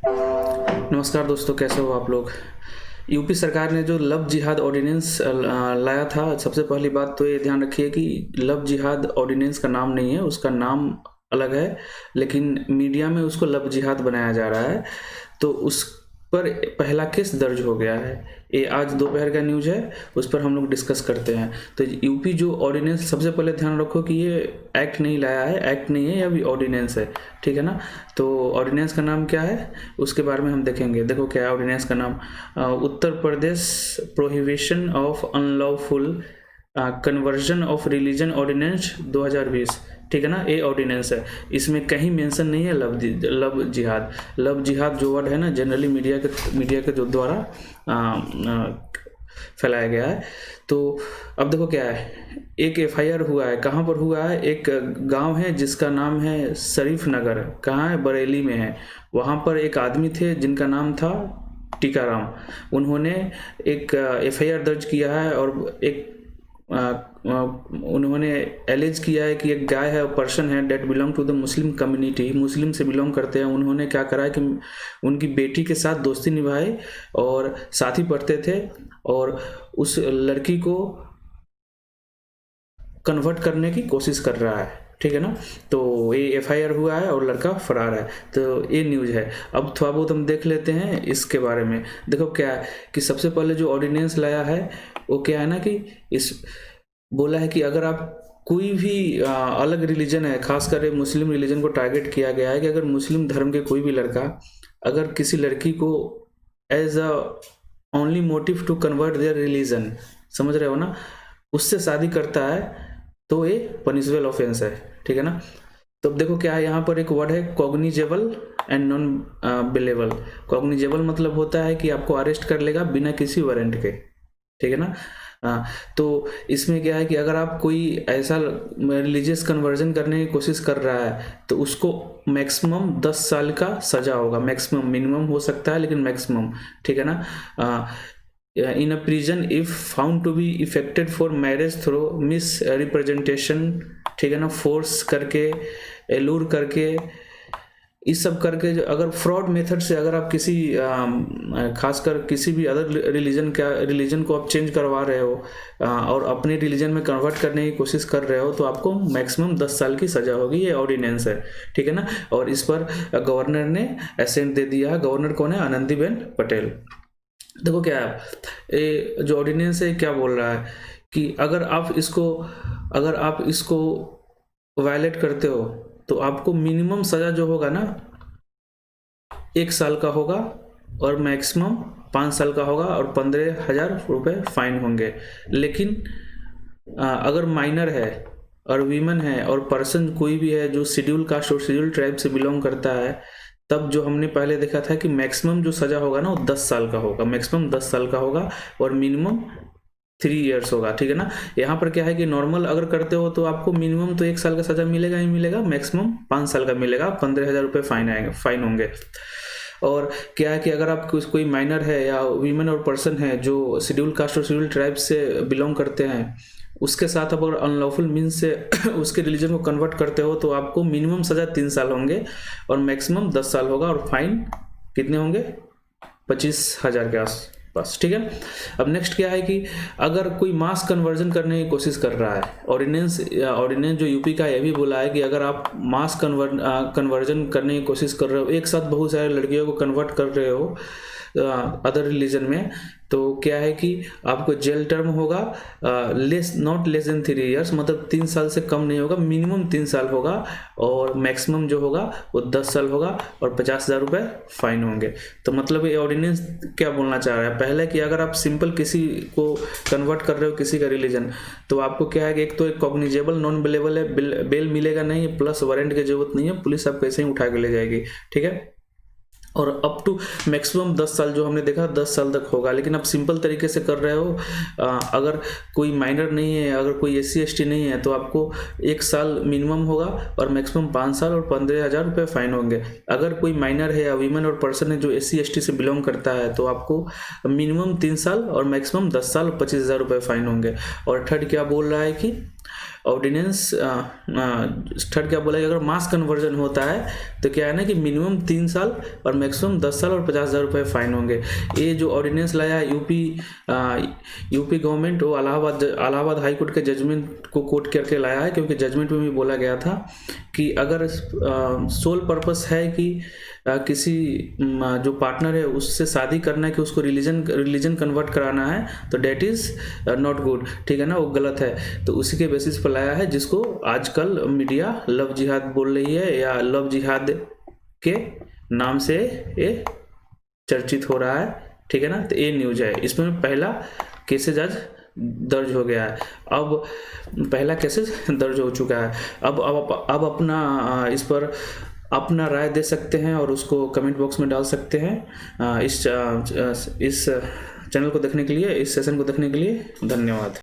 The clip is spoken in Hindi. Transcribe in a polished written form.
नमस्कार दोस्तों, कैसे हो आप लोग। यूपी सरकार ने जो लव जिहाद ऑर्डिनेंस लाया था, सबसे पहली बात तो ये ध्यान रखिए कि लव जिहाद ऑर्डिनेंस का नाम नहीं है, उसका नाम अलग है, लेकिन मीडिया में उसको लव जिहाद बनाया जा रहा है। तो उस पर पहला केस दर्ज हो गया है। ये आज दोपहर का न्यूज़ है, उस पर हम लोग डिस्कस करते हैं। तो यूपी जो ऑर्डिनेंस, सबसे पहले ध्यान रखो कि ये एक्ट नहीं लाया है, एक्ट नहीं है, या भी ऑर्डिनेंस है, ठीक है ना। तो ऑर्डिनेंस का नाम क्या है उसके बारे में हम देखेंगे। देखो क्या है ऑर्डिनेंस का नाम, Uttar Pradesh prohibition of unlawful conversion of religion ordinance 2020, ठीक है ना। ये ऑर्डिनेंस है, इसमें कहीं मेंशन नहीं है लव जिहाद। लव जिहाद जो वर्ड है ना, जनरली मीडिया के जो द्वारा फैलाया गया है। तो अब देखो क्या है, एक एफआईआर हुआ है। कहाँ पर हुआ है? एक गांव है जिसका नाम है शरीफ नगर। कहाँ है? बरेली में है। वहाँ पर एक आदमी थे जिनका नाम था टीकाराम। उन्होंने एक एफआईआर दर्ज किया है और एक उन्होंने एलिज किया है कि एक गाय है, पर्सन है, that belong to the Muslim community, Muslim से बिलोंग करते हैं। उन्होंने क्या करा है कि उनकी बेटी के साथ दोस्ती निभाई और साथ ही पढ़ते थे, और उस लड़की को कन्वर्ट करने की कोशिश कर रहा है, ठीक है ना। तो ये एफआईआर हुआ है और लड़का फरार है। तो ये न्यूज़ है। अब थोड़ा बहुत हम देख लेते हैं इसके बारे में। देखो क्या है कि सबसे पहले जो ऑर्डिनेंस लाया है वो क्या है ना कि इस बोला है कि अगर आप कोई भी अलग रिलीजन है, खासकर मुस्लिम रिलीजन को टारगेट किया गया है कि अगर मुस्लिम धर्म के कोई भी लड़का अगर किसी लड़की को as a only motive to convert their religion, समझ रहे हो ना, उससे शादी करता है तो ये पनिशेबल ऑफेंस है, ठीक है ना। तो अब देखो क्या है, यहाँ पर एक वर्ड है cognizable and non billable. Cognizable मतलब होता है कि आपको अरेस्ट कर लेगा बिना किसी वारंट के, ठीक है ना। तो इसमें क्या है कि अगर आप कोई ऐसा रिलीजियस कन्वर्जन करने की कोशिश कर रहा है तो उसको मैक्सिमम 10 साल का सजा होगा। मैक्सिमम, मिनिमम हो सकता है लेकिन मैक्सिमम, ठीक है ना। In a prison if found to be effected for marriage through misrepresentation, ठीक है ना, फोर्स करके, एलूर करके, इस सब करके, जो अगर फ्रॉड मेथड से अगर आप किसी खासकर किसी भी अदर रिलीजन को आप चेंज करवा रहे हो और अपने रिलीजन में कन्वर्ट करने की कोशिश कर रहे हो तो आपको मैक्सिमम 10 साल की सजा होगी। ये ऑर्डिनेंस है, ठीक है ना। और इस पर गवर्नर ने एसेंट दे दिया है। गवर्नर कौन है? आनंदीबेन पटेल। देखो क्या है, ये जो ऑर्डिनेंस है क्या बोल रहा है कि अगर आप इसको वायलेट करते हो तो आपको मिनिमम सजा जो होगा ना 1 साल का होगा और मैक्सिमम 5 साल का होगा और 15,000 रुपये फाइन होंगे। लेकिन अगर माइनर है और वीमेन है और पर्सन कोई भी है जो शेड्यूल कास्ट और शेड्यूल ट्राइब से बिलोंग करता है, तब जो हमने पहले देखा था कि मैक्सिमम जो सजा होगा ना वो 10 साल का होगा, मैक्सिमम 10 साल का होगा और मिनिमम 3 ईयर्स होगा, ठीक है ना। यहाँ पर क्या है कि नॉर्मल अगर करते हो तो आपको मिनिमम तो 1 साल का सजा मिलेगा ही मिलेगा, मैक्सिमम 5 साल का मिलेगा, 15,000 रुपये फाइन होंगे। और क्या है कि अगर आप कोई माइनर है या वीमेन और पर्सन है जो शेड्यूल कास्ट और शेड्यूल ट्राइब से बिलोंग करते हैं, उसके साथ आप अगर अनलॉफुल मीन्स से उसके रिलीजन को कन्वर्ट करते हो तो आपको मिनिमम सजा 3 साल होंगे और मैक्सिमम 10 साल होगा और फाइन कितने होंगे? 25,000 के आसपास, ठीक है। अब नेक्स्ट क्या है कि अगर कोई मास कन्वर्जन करने की कोशिश कर रहा है, ऑर्डिनेंस जो यूपी का ये भी बोला है कि अगर आप मास कन्वर्जन करने की कोशिश कर रहे हो, एक साथ बहुत सारे लड़कियों को कन्वर्ट कर रहे हो अदर रिलीजन में, तो क्या है कि आपको जेल टर्म होगा, नॉट लेस देन 3 ईयर्स, मतलब 3 साल से कम नहीं होगा, मिनिमम 3 साल होगा और मैक्सिमम जो होगा वो 10 साल होगा और 50,000 रुपये फाइन होंगे। तो मतलब ये ऑर्डिनेंस क्या बोलना चाह रहा है? पहले कि अगर आप सिंपल किसी को कन्वर्ट कर रहे हो किसी का रिलीजन, तो आपको क्या है कि एक तो एक कॉग्निजेबल नॉन बेलेबल है, बेल मिलेगा नहीं, प्लस वारंट की जरूरत नहीं है, पुलिस आपको ऐसे ही उठा के ले जाएगी, ठीक है। और अप टू मैक्सिमम 10 साल जो हमने देखा 10 साल तक होगा। लेकिन आप सिंपल तरीके से कर रहे हो, अगर कोई माइनर नहीं है, अगर कोई SC ST नहीं है तो आपको 1 साल मिनिमम होगा और मैक्सिमम 5 साल और 15,000 रुपये फाइन होंगे। अगर कोई माइनर है या वीमेन और पर्सन है जो SC ST से बिलोंग करता है तो आपको मिनिमम 3 साल और मैक्सिमम 10 साल और 25,000 रुपये फाइन होंगे। और थर्ड क्या बोल रहा है कि ऑर्डिनेंस थर्ड क्या बोला कि अगर मास कन्वर्जन होता है तो क्या है ना कि मिनिमम 3 साल और मैक्सिमम 10 साल और 50,000 रुपये फाइन होंगे। ये जो ऑर्डिनेंस लाया है यूपी गवर्नमेंट, वो इलाहाबाद हाई कोर्ट के जजमेंट को कोट करके लाया है, क्योंकि जजमेंट में भी बोला गया था कि अगर सोल पर्पस है कि किसी जो पार्टनर है उससे शादी करना है कि उसको रिलीजन कन्वर्ट कराना है, तो डेट इज़ नॉट गुड, ठीक है ना, वो गलत है। तो उसी के बेसिस पर लाया है, जिसको आजकल मीडिया लव जिहाद बोल रही है या लव जिहाद के नाम से ये चर्चित हो रहा है, ठीक है ना। तो ये न्यूज है, इसमें पहला केसेज आज दर्ज हो गया है। अब पहला केसेज दर्ज हो चुका है। अब अपना इस पर अपना राय दे सकते हैं और उसको कमेंट बॉक्स में डाल सकते हैं। इस चैनल को देखने के लिए, इस सेशन को देखने के लिए धन्यवाद।